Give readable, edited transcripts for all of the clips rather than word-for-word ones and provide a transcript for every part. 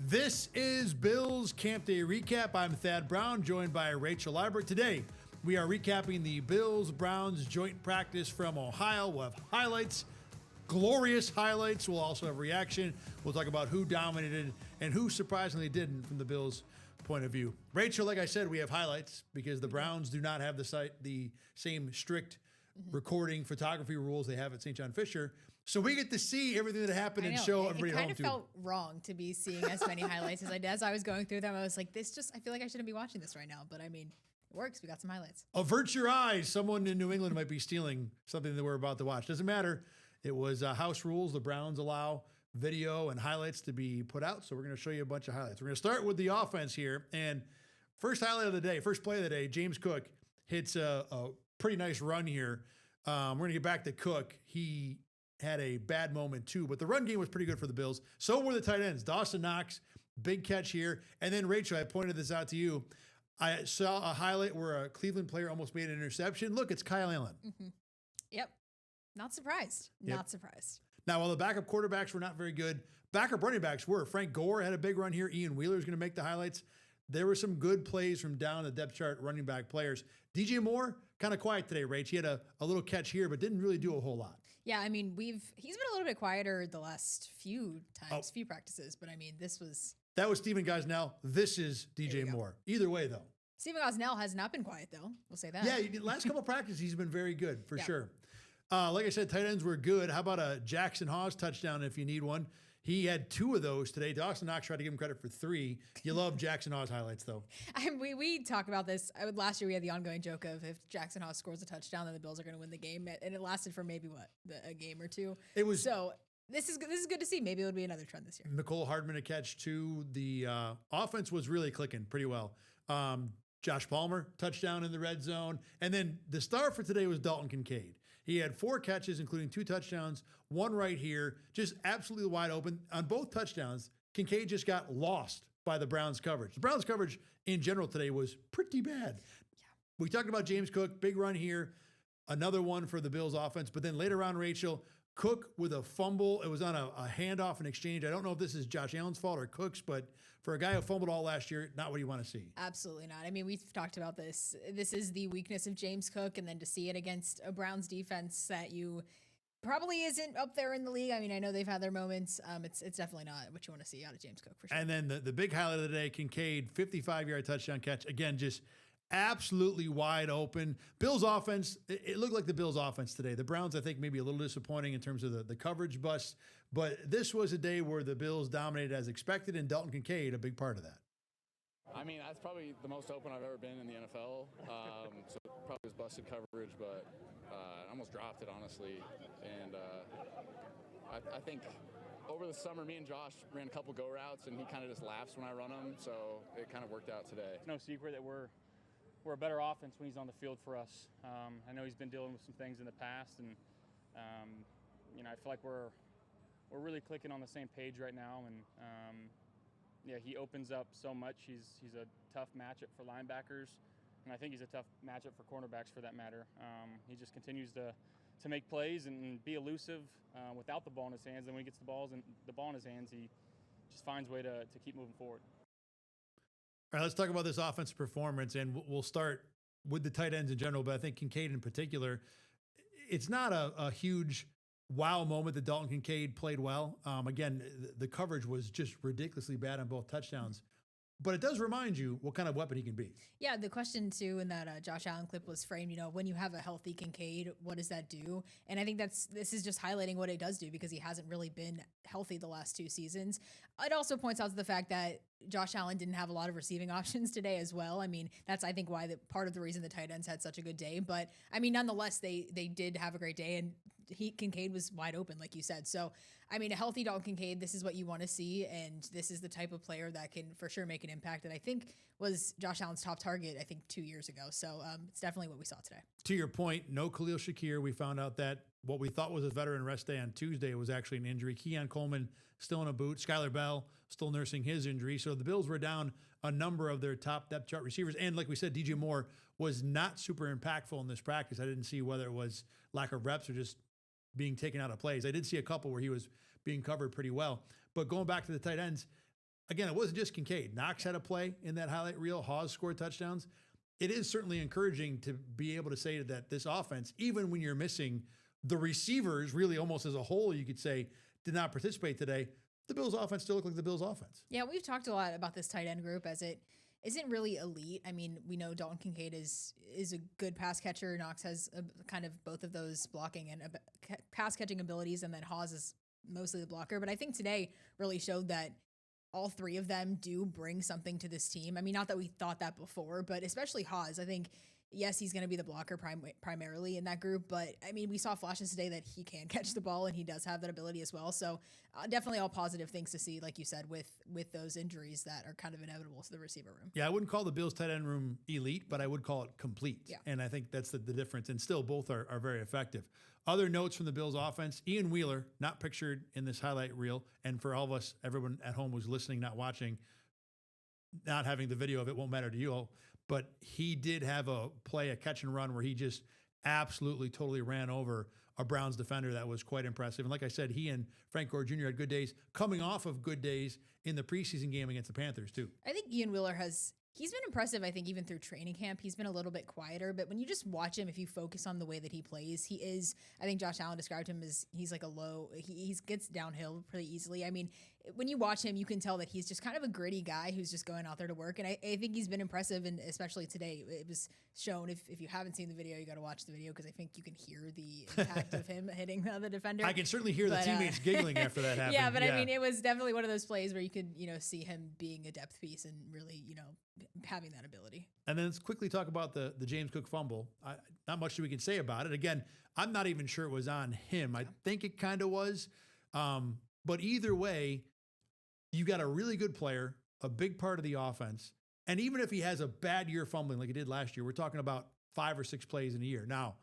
This is Bills Campday Recap. I'm Thad Brown, joined by Rachel Liebert. Today, we are recapping the Bills-Browns joint practice from Ohio. We'll have highlights, glorious highlights. We'll also have reaction. We'll talk about who dominated and who surprisingly didn't from the Bills' point of view. Rachel, like I said, we have highlights because the Browns do not have the same strict recording photography rules they have at St. John Fisher. So we get to see everything that happened and show everybody It kind home of too. felt wrong to be seeing as many highlights as I did. As I was going through them, I was like, I feel like I shouldn't be watching this right now. But I mean, it works. We got some highlights. Avert your eyes. Someone in New England might be stealing something that we're about to watch. Doesn't matter. It was house rules. The Browns allow video and highlights to be put out. So we're going to show you a bunch of highlights. We're going to start with the offense here. And first highlight of the day, first play of the day, James Cook hits a pretty nice run here. We're going to get back to Cook. He had a bad moment too, but the run game was pretty good for the Bills. So were the tight ends. Dawson Knox, big catch here. And then Rachel, I pointed this out to you. I saw a highlight where a Cleveland player almost made an interception. Look, it's Kyle Allen. Mm-hmm. Yep. Not surprised. Yep. Not surprised. Now, while the backup quarterbacks were not very good, backup running backs were. Frank Gore had a big run here. Ian Wheeler is going to make the highlights. There were some good plays from down the depth chart running back players. DJ Moore, kind of quiet today, Rach. He had a little catch here, but didn't really do a whole lot. Yeah, I mean, he's been a little bit quieter the last few times, few practices, but I mean, That was Stephen Gosnell. This is DJ Moore. Either way, though. Stephen Gosnell has not been quiet, though. We'll say that. Yeah, last couple practices, he's been very good, for sure. Like I said, tight ends were good. How about a Jackson Hawes touchdown if you need one? He had 2 of those today. Dawson Knox tried to give him credit for 3. You love Jackson Hawes highlights, though. We talk about this. Last year, we had the ongoing joke of if Jackson Hawes scores a touchdown, then the Bills are going to win the game. And it lasted for maybe, a game or two. It was so. This is good to see. Maybe it'll be another trend this year. Mecole Hardman a catch, too. The offense was really clicking pretty well. Josh Palmer, touchdown in the red zone. And then the star for today was Dalton Kincaid. He had 4 catches, including 2 touchdowns, 1 right here, just absolutely wide open. On both touchdowns, Kincaid just got lost by the Browns' coverage. The Browns' coverage in general today was pretty bad. Yeah. We talked about James Cook, big run here, another one for the Bills' offense. But then later on, Rachel, Cook with a fumble. It was on a handoff and exchange. I don't know if this is Josh Allen's fault or Cook's, but for a guy who fumbled all last year, not what you want to see. Absolutely not. I mean, we've talked about this. This is the weakness of James Cook, and then to see it against a Browns defense that you probably isn't up there in the league. I mean, I know they've had their moments. It's definitely not what you want to see out of James Cook for sure. And then the big highlight of the day, Kincaid, 55-yard touchdown catch. Again, just absolutely wide open. Bills offense, it looked like the Bills offense today. The Browns, I think, maybe a little disappointing in terms of the coverage bust, but this was a day where the Bills dominated as expected, and Dalton Kincaid, a big part of that. I mean, that's probably the most open I've ever been in the NFL. So it probably was busted coverage, but I almost dropped it, honestly. And I think over the summer, me and Josh ran a couple go routes, and he kind of just laughs when I run them, so it kind of worked out today. It's no secret that we're a better offense when he's on the field for us. I know he's been dealing with some things in the past, and I feel like we're really clicking on the same page right now. And he opens up so much. He's a tough matchup for linebackers, and I think he's a tough matchup for cornerbacks for that matter. He just continues to make plays and be elusive without the ball in his hands. And when he gets the ball in his hands, he just finds a way to keep moving forward. All right, let's talk about this offensive performance, and we'll start with the tight ends in general, but I think Kincaid in particular, it's not a huge wow moment that Dalton Kincaid played well. Again, the coverage was just ridiculously bad on both touchdowns. But it does remind you what kind of weapon he can be. Yeah, the question, too, in that Josh Allen clip was framed, when you have a healthy Kincaid, what does that do? And I think this is just highlighting what it does do because he hasn't really been healthy the last 2 seasons. It also points out to the fact that Josh Allen didn't have a lot of receiving options today as well. I mean, that's, I think, why part of the reason the tight ends had such a good day. But, I mean, nonetheless, they did have a great day, and Kincaid was wide open, like you said. So, I mean, a healthy Dalton Kincaid, this is what you want to see, and this is the type of player that can for sure make an impact that I think was Josh Allen's top target, 2 years ago. So, it's definitely what we saw today. To your point, no Khalil Shakir. We found out that what we thought was a veteran rest day on Tuesday was actually an injury. Keon Coleman still in a boot. Skylar Bell still nursing his injury. So the Bills were down a number of their top depth chart receivers. And like we said, DJ Moore was not super impactful in this practice. I didn't see whether it was lack of reps or just being taken out of plays. I did see a couple where he was being covered pretty well. But going back to the tight ends, again, it wasn't just Kincaid. Knox had a play in that highlight reel. Hawes scored touchdowns. It is certainly encouraging to be able to say that this offense, even when you're missing the receivers, really almost as a whole, you could say, did not participate today. The Bills offense still looked like the Bills offense. Yeah, we've talked a lot about this tight end group as it isn't really elite. I mean, we know Dalton Kincaid is a good pass catcher. Knox has kind of both of those blocking and pass catching abilities, and then Hawes is mostly the blocker. But I think today really showed that all three of them do bring something to this team. I mean, not that we thought that before, but especially Hawes. I think, yes, he's going to be the blocker primarily in that group, but I mean, we saw flashes today that he can catch the ball and he does have that ability as well. So definitely all positive things to see, like you said, with those injuries that are kind of inevitable to the receiver room. Yeah, I wouldn't call the Bills tight end room elite, but I would call it complete. Yeah. And I think that's the difference. And still, both are very effective. Other notes from the Bills offense, Ian Wheeler, not pictured in this highlight reel. And for all of us, everyone at home who's listening, not watching, not having the video of it won't matter to you all, but he did have a catch and run where he just absolutely totally ran over a Browns defender that was quite impressive. And like I said, he and Frank Gore Jr. had good days, coming off of good days in the preseason game against the Panthers too. I think Ian Wheeler he's been impressive, I think, even through training camp. He's been a little bit quieter, but when you just watch him, if you focus on the way that he plays, he is, I think Josh Allen described him as he's like he gets downhill pretty easily. I mean, when you watch him, you can tell that he's just kind of a gritty guy who's just going out there to work. And I think he's been impressive, and especially today, it was shown. If you haven't seen the video, you got to watch the video because I think you can hear the impact of him hitting the defender. I can certainly hear the teammates giggling after that happened. Yeah, but I mean, it was definitely one of those plays where you could, see him being a depth piece and really, having that ability. And then let's quickly talk about the James Cook fumble. Not much that we can say about it. Again, I'm not even sure it was on him. I think it kind of was. But either way, you got a really good player, a big part of the offense. And even if he has a bad year fumbling like he did last year, we're talking about 5 or 6 plays in a year. Now,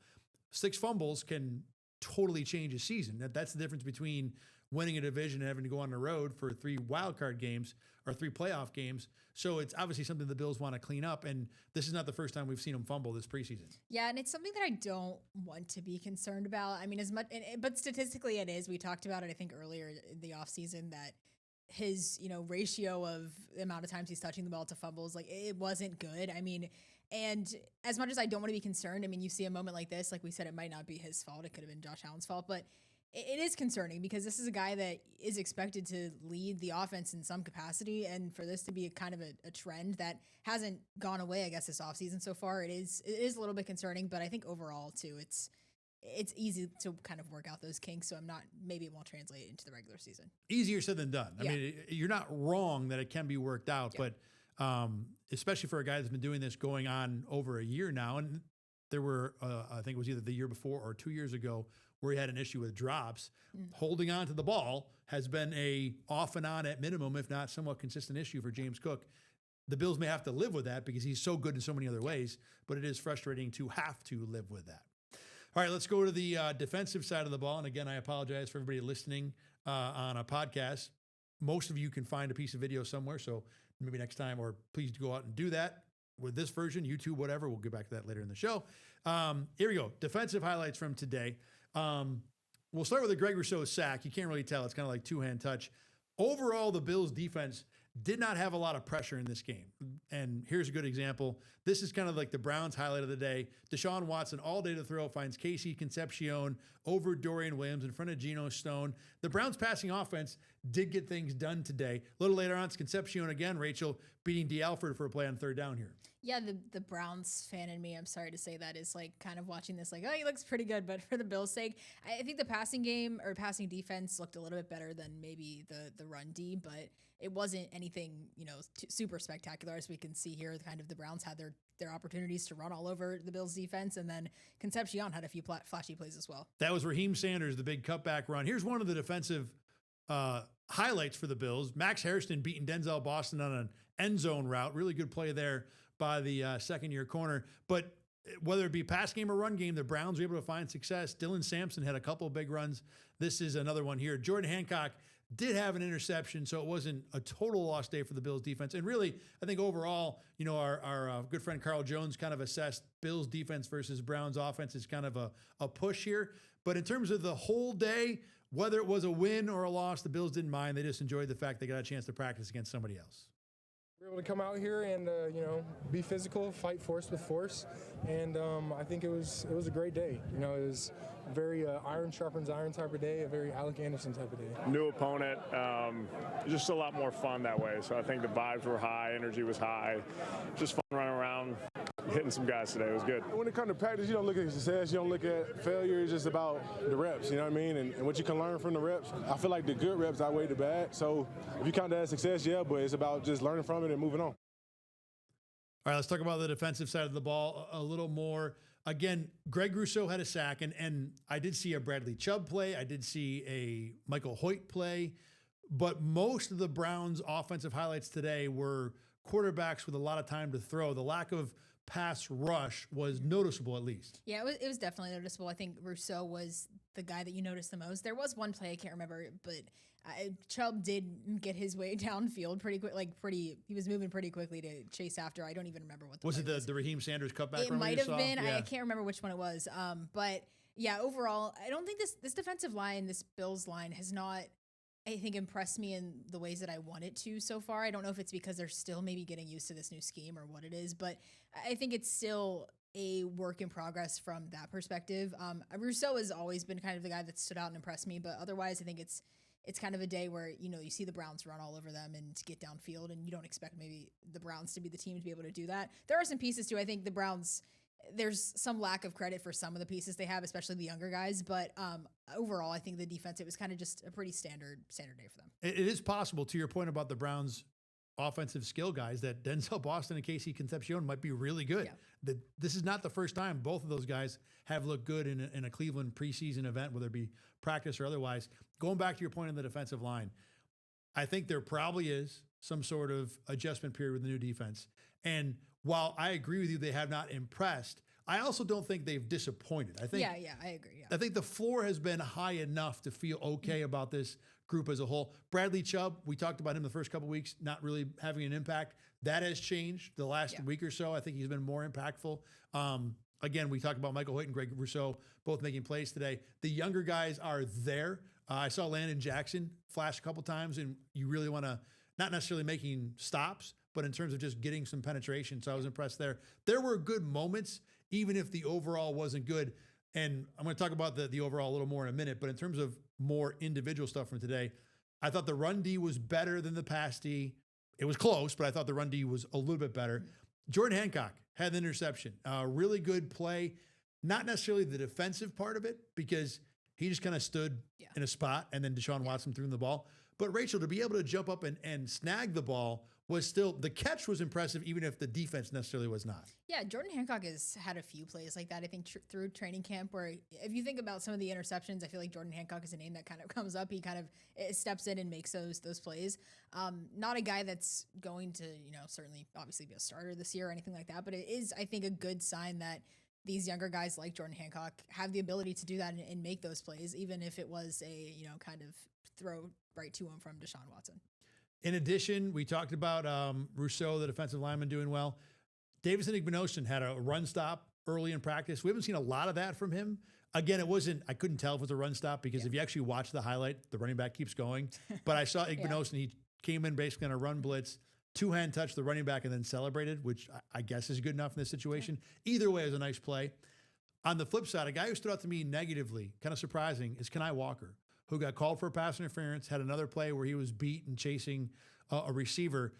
6 fumbles can totally change a season. That's the difference between winning a division and having to go on the road for 3 wild card games or 3 playoff games. So it's obviously something the Bills want to clean up. And this is not the first time we've seen him fumble this preseason. Yeah, and it's something that I don't want to be concerned about. I mean, but statistically it is. We talked about it, I think, earlier in the offseason that his, ratio of the amount of times he's touching the ball to fumbles, like it wasn't good. I mean, and as much as I don't want to be concerned, I mean, you see a moment like this, like we said, it might not be his fault. It could have been Josh Allen's fault, but it is concerning because this is a guy that is expected to lead the offense in some capacity. And for this to be a kind of a trend that hasn't gone away, I guess, this offseason so far, it is a little bit concerning, but I think overall too, it's easy to kind of work out those kinks. So maybe it won't translate into the regular season. Easier said than done. Yeah. I mean, you're not wrong that it can be worked out, Yeah. but especially for a guy that's been doing this going on over a year now. And there were, I think it was either the year before or 2 years ago, where he had an issue with drops. Holding on to the ball has been a off and on at minimum, if not somewhat consistent issue for James Cook. The Bills may have to live with that because he's so good in so many other ways, but it is frustrating to have to live with that. All right, let's go to the defensive side of the ball. And again, I apologize for everybody listening on a podcast. Most of you can find a piece of video somewhere, so maybe next time, or please go out and do that with this version, YouTube, whatever. We'll get back to that later in the show. Here we go. Defensive highlights from today. We'll start with the Greg Rousseau sack. You can't really tell. It's kind of like two-hand touch. Overall, the Bills defense did not have a lot of pressure in this game. And here's a good example. This is kind of like the Browns highlight of the day. Deshaun Watson all day to throw, finds Casey Concepcion over Dorian Williams in front of Geno Stone. The Browns passing offense did get things done today. A little later on, it's Concepcion again, Rachel, beating D. Alford for a play on 3rd down here. Yeah, the Browns fan in me, I'm sorry to say that, is like kind of watching this like, oh, he looks pretty good, but for the Bills' sake, I think the passing game or passing defense looked a little bit better than maybe the run D, but it wasn't anything, super spectacular. As we can see here, kind of the Browns had their opportunities to run all over the Bills' defense, and then Concepcion had a few flashy plays as well. That was Raheem Sanders, the big cutback run. Here's one of the defensive highlights for the Bills. Max Hairston beating Denzel Boston on an end zone route. Really good play there by the second-year corner. But whether it be pass game or run game, the Browns were able to find success. Dylan Sampson had a couple of big runs. This is another one here. Jordan Hancock did have an interception, so it wasn't a total lost day for the Bills defense. And really, I think overall, our good friend Carl Jones kind of assessed Bills defense versus Browns offense as kind of a push here. But in terms of the whole day, whether it was a win or a loss, the Bills didn't mind. They just enjoyed the fact they got a chance to practice against somebody else. We were able to come out here and be physical, fight force with force, and I think it was a great day. It was a very iron sharpens iron type of day, a very Alec Anderson type of day. New opponent, just a lot more fun that way. So I think the vibes were high, energy was high, just fun running around, hitting some guys today. It was good. When it comes to practice, you don't look at success, you don't look at failure. It's just about the reps, you know what I mean? And what you can learn from the reps. I feel like the good reps outweigh the bad. So if you count that as success, yeah, but it's about just learning from it and moving on. All right, let's talk about the defensive side of the ball a little more. Again, Greg Rousseau had a sack, and I did see a Bradley Chubb play. I did see a Michael Hoyt play. But most of the Browns' offensive highlights today were quarterbacks with a lot of time to throw. The lack of pass rush was noticeable, at least. Yeah, it was definitely noticeable. I think Rousseau was the guy that you noticed the most. There was one play, I can't remember, but Chubb did get his way downfield pretty quick, he was moving pretty quickly to chase after. I don't even remember what the was play it the Raheem Sanders cutback? It might have been. Yeah. I can't remember which one it was. But yeah, overall, I don't think this defensive line, this Bills line, has not, I think, impressed me in the ways that I want it to so far. I don't know if it's because they're still maybe getting used to this new scheme or what it is, but I think it's still a work in progress from that perspective. Rousseau has always been kind of the guy that stood out and impressed me, but otherwise I think it's kind of a day where, you see the Browns run all over them and get downfield, and you don't expect maybe the Browns to be the team to be able to do that. There are some pieces too. I think the Browns, there's some lack of credit for some of the pieces they have, especially the younger guys. But overall, I think the defense, it was kind of just a pretty standard day for them. It is possible, to your point about the Browns' offensive skill guys, that Denzel Boston and Casey Concepcion might be really good. Yeah. This is not the first time both of those guys have looked good in a Cleveland preseason event, whether it be practice or otherwise. Going back to your point on the defensive line, I think there probably is some sort of adjustment period with the new defense. And while I agree with you, they have not impressed, I also don't think they've disappointed. I think, I agree. Yeah. I think the floor has been high enough to feel okay about this group as a whole. Bradley Chubb, we talked about him the first couple of weeks, not really having an impact. That has changed the last week or so. I think he's been more impactful. Again, we talked about Michael Hoyt and Greg Rousseau both making plays today. The younger guys are there. I saw Landon Jackson flash a couple times, and you really want to, not necessarily making stops, but in terms of just getting some penetration. So I was impressed there. There were good moments, even if the overall wasn't good. And I'm going to talk about the overall a little more in a minute, but in terms of more individual stuff from today, I thought the run D was better than the pass D. It was close, but I thought the run D was a little bit better. Jordan Hancock had an interception, really good play. Not necessarily the defensive part of it, because he just kind of stood in a spot and then Deshaun Watson threw him the ball. But Rachel, to be able to jump up and snag the ball was still, the catch was impressive, even if the defense necessarily was not. Yeah, Jordan Hancock has had a few plays like that, I think, through training camp, where if you think about some of the interceptions, I feel like Jordan Hancock is a name that kind of comes up. He kind of steps in and makes those plays. Not a guy that's going to, certainly obviously be a starter this year or anything like that, but it is, I think, a good sign that these younger guys like Jordan Hancock have the ability to do that and make those plays, even if it was a, kind of throw right to him from Deshaun Watson. In addition, we talked about Rousseau, the defensive lineman, doing well. Davison Igbinosun had a run stop early in practice. We haven't seen a lot of that from him. Again, I couldn't tell if it was a run stop, because if you actually watch the highlight, the running back keeps going. But I saw Igbinosun, he came in basically on a run blitz, two-hand touch the running back, and then celebrated, which I guess is good enough in this situation. Either way, it was a nice play. On the flip side, a guy who stood out to me negatively, kind of surprising, is Kenai Walker, who got called for a pass interference, had another play where he was beat and chasing a receiver.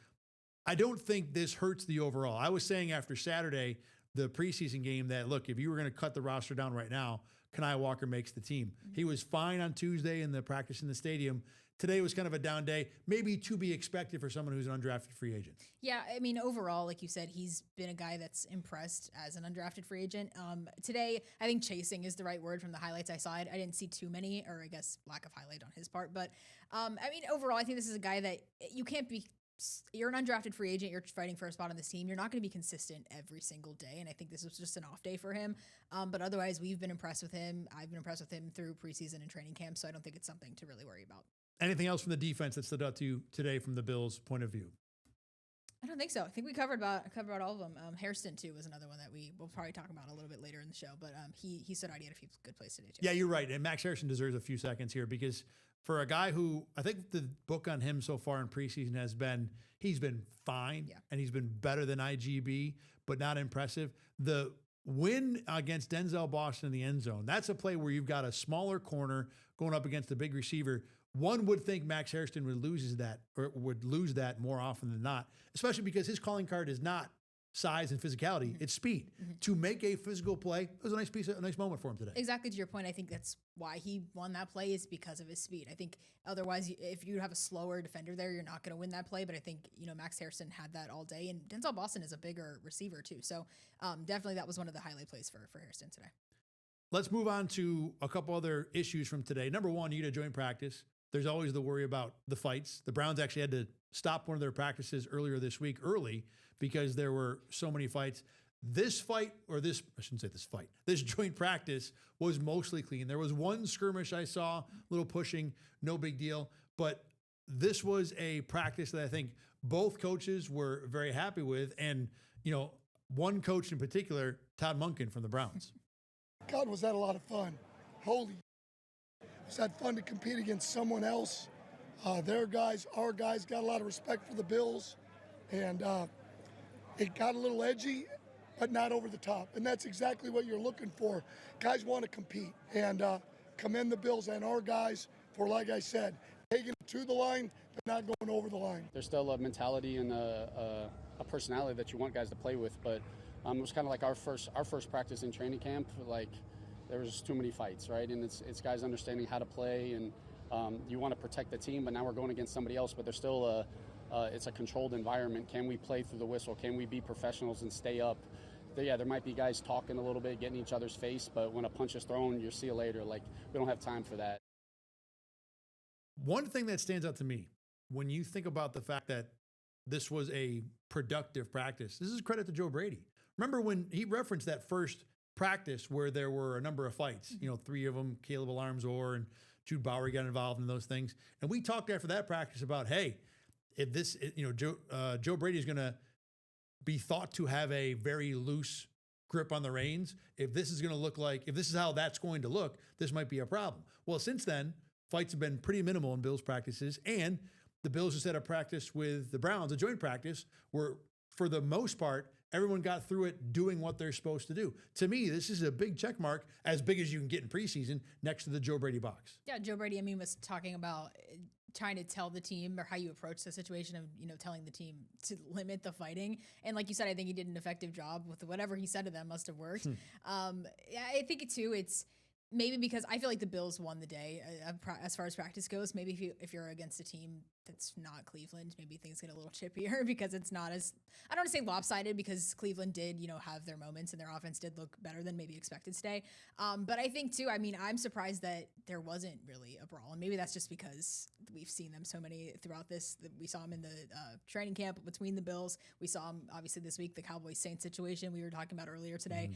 I don't think this hurts the overall. I was saying after Saturday, the preseason game, that, look, if you were going to cut the roster down right now, Kenai Walker makes the team. He was fine on Tuesday in the practice in the stadium. Today was kind of a down day, maybe to be expected for someone who's an undrafted free agent. Yeah, I mean, overall, like you said, he's been a guy that's impressed as an undrafted free agent. Today, I think chasing is the right word from the highlights I saw. I didn't see too many, or I guess lack of highlight on his part. But, I mean, overall, I think this is a guy that you can't be – you're an undrafted free agent. You're fighting for a spot on this team. You're not going to be consistent every single day, and I think this was just an off day for him. But otherwise, we've been impressed with him. I've been impressed with him through preseason and training camp, so I don't think it's something to really worry about. Anything else from the defense that stood out to you today from the Bills' point of view? I don't think so. I think we covered about all of them. Hairston too was another one that we will probably talk about a little bit later in the show. But he stood out. He had a few good plays today too. Yeah, you're right. And Max Harrison deserves a few seconds here because for a guy who I think the book on him so far in preseason has been he's been fine and he's been better than IGB, but not impressive. The win against Denzel Boston in the end zone, that's a play where you've got a smaller corner going up against a big receiver. One would think Max Hairston would lose that more often than not, especially because his calling card is not size and physicality, it's speed. To make a physical play, it was a nice moment for him today. Exactly to your point, I think that's why he won that play is because of his speed. I think otherwise, if you have a slower defender there, you're not going to win that play. But I think, Max Hairston had that all day. And Denzel Boston is a bigger receiver too. So definitely that was one of the highlight plays for Hairston today. Let's move on to a couple other issues from today. Number one, you get a joint practice. There's always the worry about the fights. The Browns actually had to stop one of their practices earlier this week because there were so many fights. This joint practice was mostly clean. There was one skirmish I saw, a little pushing, no big deal. But this was a practice that I think both coaches were very happy with. And, one coach in particular, Todd Monken from the Browns. God, was that a lot of fun. Holy, was that fun to compete against someone else. Their guys, our guys got a lot of respect for the Bills. And it got a little edgy, but not over the top. And that's exactly what you're looking for. Guys want to compete. And commend the Bills and our guys for, like I said, taking it to the line, but not going over the line. There's still a mentality and a personality that you want guys to play with, but it was kind of like our first practice in training camp. Like there was too many fights, right? And it's guys understanding how to play, and you want to protect the team, but now we're going against somebody else. But there's still it's a controlled environment. Can we play through the whistle? Can we be professionals and stay up? There might be guys talking a little bit, getting each other's face, but when a punch is thrown, you see you later. Like we don't have time for that. One thing that stands out to me when you think about the fact that this was a productive practice, this is credit to Joe Brady. Remember when he referenced that first practice where there were a number of fights, 3 of them, Caleb Alarmzor and Jude Bowery got involved in those things. And we talked after that practice about, hey, if this, Joe Brady is going to be thought to have a very loose grip on the reins. If this is how that's going to look, this might be a problem. Well, since then, fights have been pretty minimal in Bills practices, and the Bills just had a practice with the Browns, a joint practice, where for the most part, everyone got through it doing what they're supposed to do. To me, this is a big check mark, as big as you can get in preseason, next to the Joe Brady box. Yeah, Joe Brady, was talking about trying to tell the team or how you approach the situation of, telling the team to limit the fighting. And like you said, I think he did an effective job with whatever he said to them must have worked. Yeah, I think too, it's maybe because I feel like the Bills won the day as far as practice goes. Maybe if you're against a team that's not Cleveland, maybe things get a little chippier because it's not as, I don't want to say lopsided, because Cleveland did, have their moments and their offense did look better than maybe expected today. But I think too, I'm surprised that there wasn't really a brawl, and maybe that's just because we've seen them so many throughout this. We saw them in the training camp between the Bills. We saw them obviously this week, the Cowboys-Saints situation we were talking about earlier today.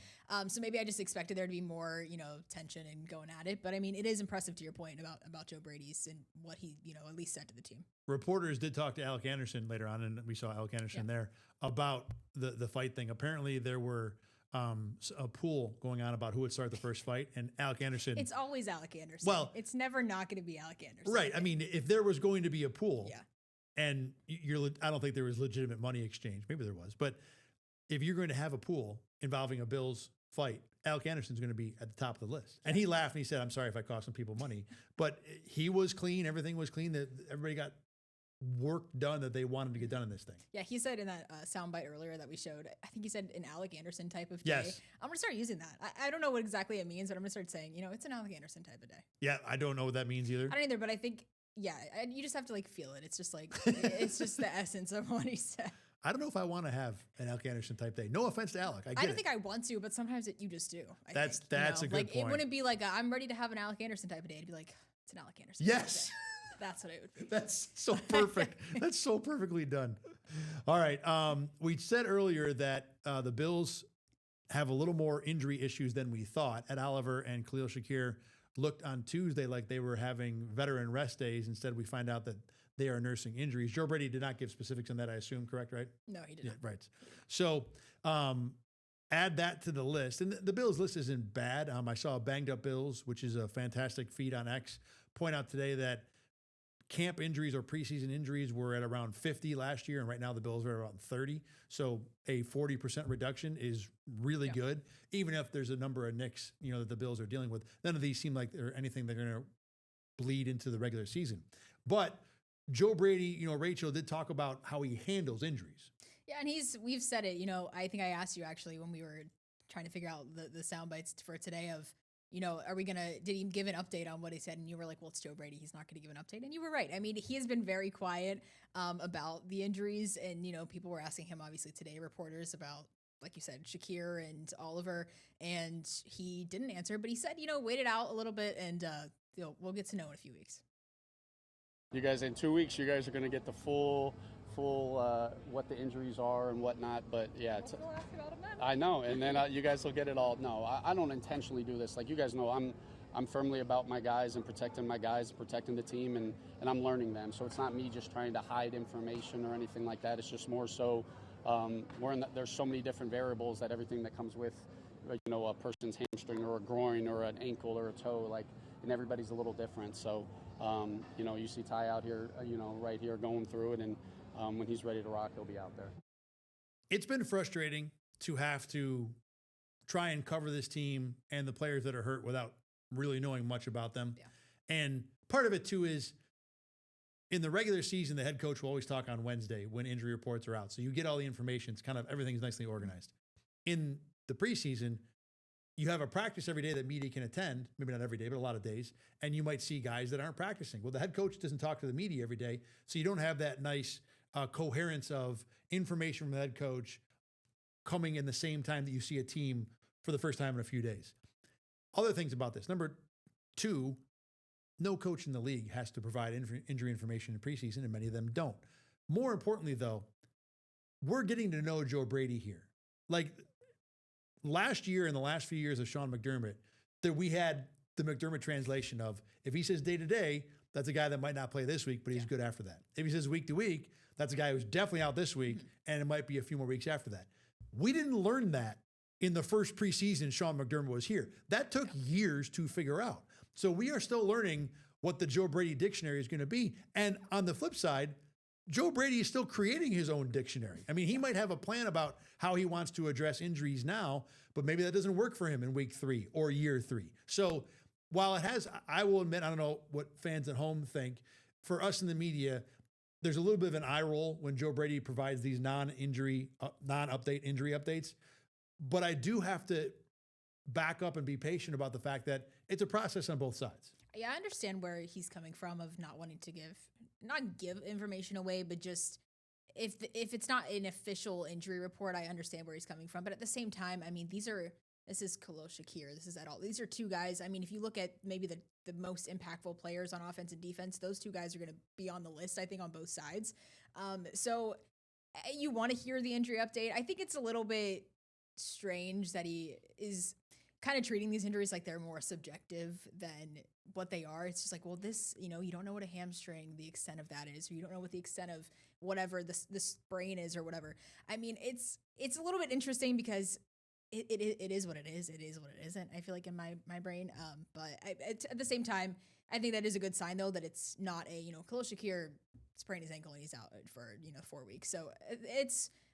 So maybe I just expected there to be more, tension and going at it. But it is impressive to your point about Joe Brady's and what he, at least said to the team. Reporters did talk to Alec Anderson later on, and we saw Alec Anderson there about the fight thing. Apparently there were a pool going on about who would start the first fight, and Alec Anderson. It's always Alec Anderson. Well, it's never not going to be Alec Anderson. Right. If there was going to be a pool, and I don't think there was legitimate money exchange. Maybe there was, but if you're going to have a pool involving a Bills fight, Alec Anderson's going to be at the top of the list. And he laughed and he said, "I'm sorry if I cost some people money," but he was clean. Everything was clean. That everybody got work done that they wanted to get done in this thing. Yeah, he said in that soundbite earlier that we showed, I think he said an Alec Anderson type of day. Yes. I'm going to start using that. I don't know what exactly it means, but I'm going to start saying, it's an Alec Anderson type of day. Yeah, I don't know what that means either. I don't either, but I think, you just have to feel it. It's just it's just the essence of what he said. I don't know if I want to have an Alec Anderson type day. No offense to Alec. I don't think I want to, but sometimes you just do. That's a good point. It wouldn't be I'm ready to have an Alec Anderson type of day. It'd be it's an Alec Anderson. Yes. Type of day. That's what it would be. That's so perfect. That's so perfectly done. All right. We said earlier that the Bills have a little more injury issues than we thought. Ed Oliver and Khalil Shakir looked on Tuesday like they were having veteran rest days. Instead, we find out that they are nursing injuries. Joe Brady did not give specifics on that, I assume, correct, right? No, he did Yeah, not. right. So add that to the list. And the Bills list isn't bad. I saw Banged Up Bills, which is a fantastic feed on X, point out today that camp injuries or preseason injuries were at around 50 last year, and right now the Bills are around 30. So a 40% reduction is really good, even if there's a number of nicks, that the Bills are dealing with. None of these seem like they're anything they're going to bleed into the regular season. But Joe Brady, Rachel did talk about how he handles injuries. Yeah, and we've said it, I think I asked you actually when we were trying to figure out the sound bites for today of, did he give an update on what he said? And you were like, well, it's Joe Brady. He's not going to give an update. And you were right. I mean, he has been very quiet about the injuries. And, people were asking him, obviously, today, reporters about, like you said, Shakir and Oliver. And he didn't answer, but he said, wait it out a little bit and we'll get to know in a few weeks. You guys, in 2 weeks, you guys are going to get the full what the injuries are and whatnot. But yeah, I know. And then you guys will get it all. No, I don't intentionally do this. Like you guys know, I'm firmly about my guys and protecting my guys, protecting the team, and I'm learning them. So it's not me just trying to hide information or anything like that. It's just more so there's so many different variables that everything that comes with, a person's hamstring or a groin or an ankle or a toe, and everybody's a little different. So, you see Ty out here, right here going through it, and when he's ready to rock, he'll be out there. It's been frustrating to have to try and cover this team and the players that are hurt without really knowing much about them. Yeah. And part of it too is in the regular season, the head coach will always talk on Wednesday when injury reports are out. So you get all the information. It's kind of everything's nicely organized. In the preseason, you have a practice every day that media can attend, maybe not every day, but a lot of days. And you might see guys that aren't practicing. Well, the head coach doesn't talk to the media every day. So you don't have that nice coherence of information from the head coach coming in the same time that you see a team for the first time in a few days. Other things about this. Number two, no coach in the league has to provide injury information in preseason, and many of them don't. More importantly, though, we're getting to know Joe Brady here. Like last year and the last few years of Sean McDermott, that we had the McDermott translation of if he says day to day, that's a guy that might not play this week, but he's good after that. If he says week to week, that's a guy who's definitely out this week, and it might be a few more weeks after that. We didn't learn that in the first preseason Sean McDermott was here. That took years to figure out. So we are still learning what the Joe Brady dictionary is going to be. And on the flip side, Joe Brady is still creating his own dictionary. I mean, he might have a plan about how he wants to address injuries now, but maybe that doesn't work for him in week 3 or year 3. So while it has, I will admit, I don't know what fans at home think. For us in the media, there's a little bit of an eye roll when Joe Brady provides these non-update injury updates. But I do have to back up and be patient about the fact that it's a process on both sides. Yeah, I understand where he's coming from of not wanting to not give information away, but just if it's not an official injury report, I understand where he's coming from. But at the same time, I mean, this is Khalil Shakir. This is et al. These are two guys. I mean, if you look at maybe the most impactful players on offense and defense, those two guys are going to be on the list, I think, on both sides. So you want to hear the injury update. I think it's a little bit strange that he is kind of treating these injuries like they're more subjective than what they are. It's just like, well, this, you don't know what a hamstring, the extent of that is, or you don't know what the extent of whatever the sprain is or whatever. I mean, it's a little bit interesting because it is what it is. It is what it isn't, I feel like, in my brain. But at the same time, I think that is a good sign, though, that it's not Khalil Shakir sprained his ankle and he's out for 4 weeks. So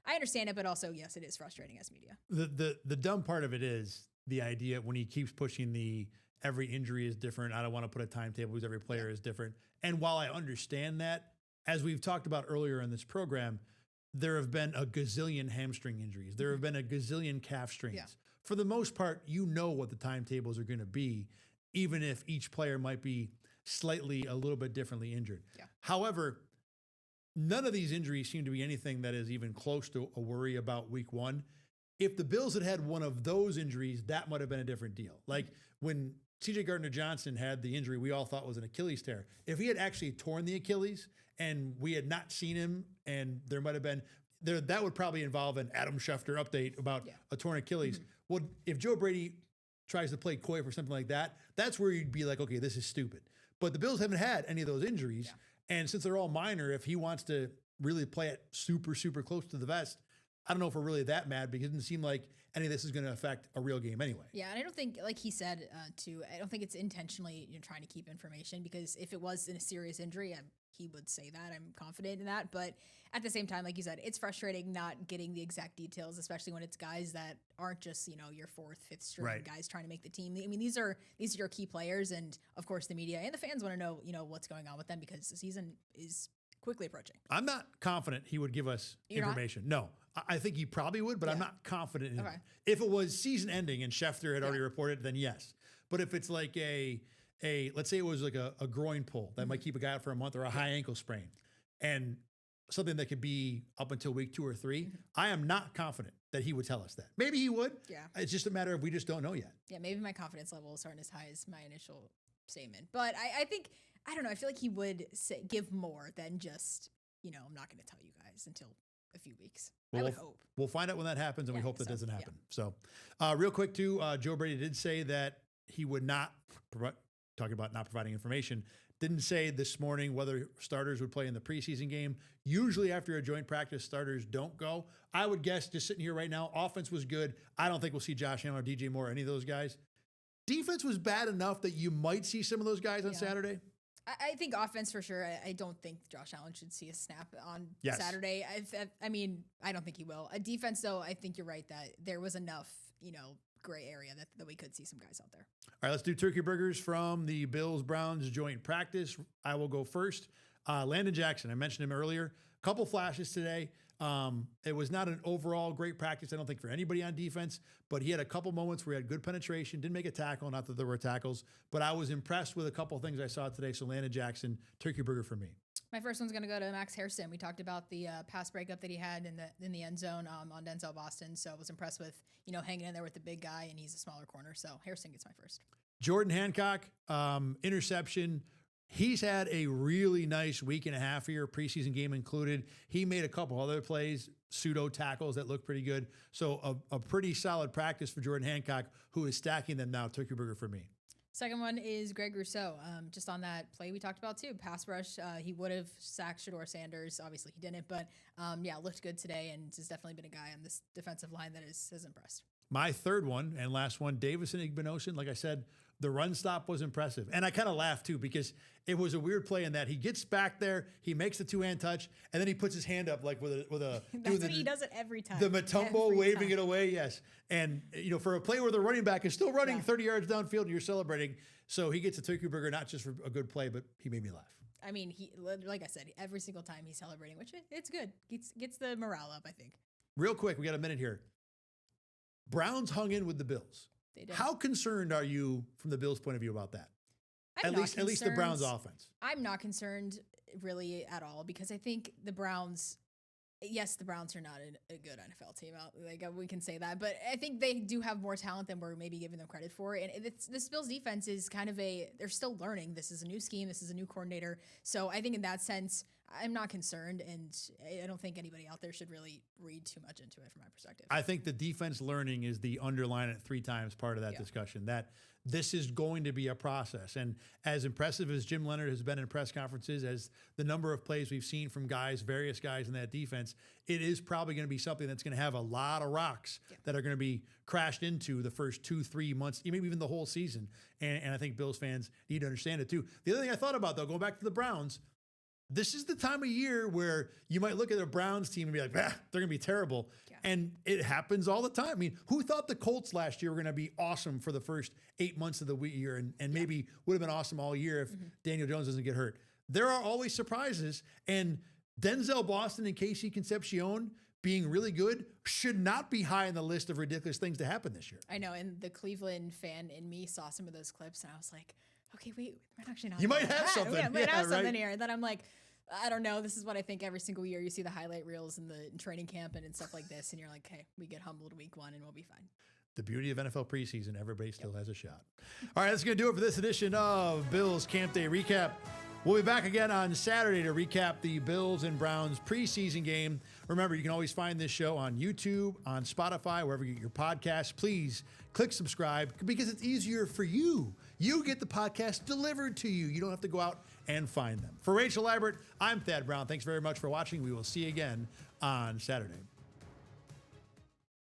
I understand it, but also, yes, it is frustrating as media. The dumb part of it is the idea when he keeps pushing every injury is different. I don't want to put a timetable because every player is different. And while I understand that, as we've talked about earlier in this program, there have been a gazillion hamstring injuries. There have been a gazillion calf strains. Yeah. For the most part, what the timetables are going to be, even if each player might be slightly a little bit differently injured. Yeah. However, none of these injuries seem to be anything that is even close to a worry about week 1. If the Bills had one of those injuries, that might have been a different deal. Like when C.J. Gardner-Johnson had the injury we all thought was an Achilles tear. If he had actually torn the Achilles and we had not seen him, and there might have been that would probably involve an Adam Schefter update about a torn Achilles. Mm-hmm. Well, if Joe Brady tries to play coy for something like that, that's where you'd be like, okay, this is stupid. But the Bills haven't had any of those injuries. And since they're all minor, if he wants to really play it super, super close to the vest, I don't know if we're really that mad because it doesn't seem like any of this is going to affect a real game anyway. Yeah, and I don't think, like he said, too, I don't think it's intentionally trying to keep information, because if it was in a serious injury, he would say that. I'm confident in that. But at the same time, like you said, it's frustrating not getting the exact details, especially when it's guys that aren't just, your fourth, fifth string guys trying to make the team. I mean, these are your key players, and of course the media and the fans want to know, what's going on with them, because the season is quickly approaching. I'm not confident he would give us information. No, I think he probably would, but I'm not confident in it. If it was season ending and Schefter had already reported, then yes. But if it's like let's say it was like a groin pull that might keep a guy out for a month, or a high ankle sprain, and something that could be up until week 2 or 3, I am not confident that he would tell us that. Maybe he would. Yeah. It's just a matter of we just don't know yet. Yeah, maybe my confidence levels aren't as high as my initial statement. But I think, I don't know, I feel like he would give more than just, I'm not going to tell you guys until a few weeks. I would hope. We'll find out when that happens, and we hope that doesn't happen. So real quick too, Joe Brady did say that he would not talking about not providing information, didn't say this morning whether starters would play in the preseason game. Usually after a joint practice, starters don't go. I would guess, just sitting here right now, offense was good. I don't think we'll see Josh Allen or DJ Moore or any of those guys. Defense was bad enough that you might see some of those guys on Saturday. I think offense for sure. I don't think Josh Allen should see a snap on Saturday. I mean, I don't think he will. A defense, though, I think you're right that there was enough, gray area that we could see some guys out there. All right, let's do turkey burgers from the Bills-Browns joint practice. I will go first. Landon Jackson, I mentioned him earlier. A couple flashes today. It was not an overall great practice, I don't think, for anybody on defense, but he had a couple moments where he had good penetration, didn't make a tackle, not that there were tackles, but I was impressed with a couple of things I saw today. So Landon Jackson, turkey burger for me. My first one's going to go to Max Hairston. We talked about the pass breakup that he had in the end zone on Denzel Boston. So I was impressed with, hanging in there with the big guy, and he's a smaller corner. So Hairston gets my first. Jordan Hancock, interception. He's had a really nice week and a half here, preseason game included. He made a couple other plays, pseudo tackles that look pretty good. So a pretty solid practice for Jordan Hancock, who is stacking them now. Turkey burger for me. Second one is Greg Rousseau. Just on that play we talked about too, pass rush. He would have sacked Shador Sanders. Obviously he didn't, but looked good today, and has definitely been a guy on this defensive line that has impressed. My third one and last one, Davison Igbinosun. Like I said, the run stop was impressive. And I kind of laughed too, because it was a weird play in that he gets back there, he makes the two-hand touch, and then he puts his hand up like with a That's what he does it every time. The Matumbo waving it away, yes. And for a play where the running back is still running 30 yards downfield and you're celebrating, so he gets a turkey burger, not just for a good play, but he made me laugh. I mean, he, like I said, every single time he's celebrating, which it's good. Gets the morale up, I think. Real quick, we got a minute here. Browns hung in with the Bills. They did. How concerned are you from the Bills' point of view about that? At least the Browns offense. I'm not concerned really at all, because I think the Browns, yes, the Browns are not a good NFL team. We can say that, but I think they do have more talent than we're maybe giving them credit for. And this Bills defense is kind of they're still learning. This is a new scheme. This is a new coordinator. So I think in that sense, I'm not concerned, and I don't think anybody out there should really read too much into it from my perspective. I think the defense learning is the underline it 3 times part of that discussion, that this is going to be a process. And as impressive as Jim Leonard has been in press conferences, as the number of plays we've seen from various guys in that defense, it is probably going to be something that's going to have a lot of rocks that are going to be crashed into the first 2-3 months, maybe even the whole season. And I think Bills fans need to understand it too. The other thing I thought about, though, going back to the Browns, this is the time of year where you might look at a Browns team and be like, they're going to be terrible. Yeah. And it happens all the time. I mean, who thought the Colts last year were going to be awesome for the first 8 months of the year and maybe would have been awesome all year if Daniel Jones doesn't get hurt? There are always surprises. And Denzel Boston and Casey Concepcion being really good should not be high on the list of ridiculous things to happen this year. I know. And the Cleveland fan in me saw some of those clips, and I was like, okay, wait, might actually not. You might have something. Yeah, might have something here. And then I'm like, I don't know. This is what I think every single year. You see the highlight reels in the training camp and stuff like this, and you're like, hey, we get humbled week 1 and we'll be fine. The beauty of NFL preseason, everybody still has a shot. All right, that's going to do it for this edition of Bills Camp Day Recap. We'll be back again on Saturday to recap the Bills and Browns preseason game. Remember, you can always find this show on YouTube, on Spotify, wherever you get your podcasts. Please click subscribe because it's easier for you. You get the podcast delivered to you. You don't have to go out and find them. For Rachel Liebert, I'm Thad Brown. Thanks very much for watching. We will see you again on Saturday.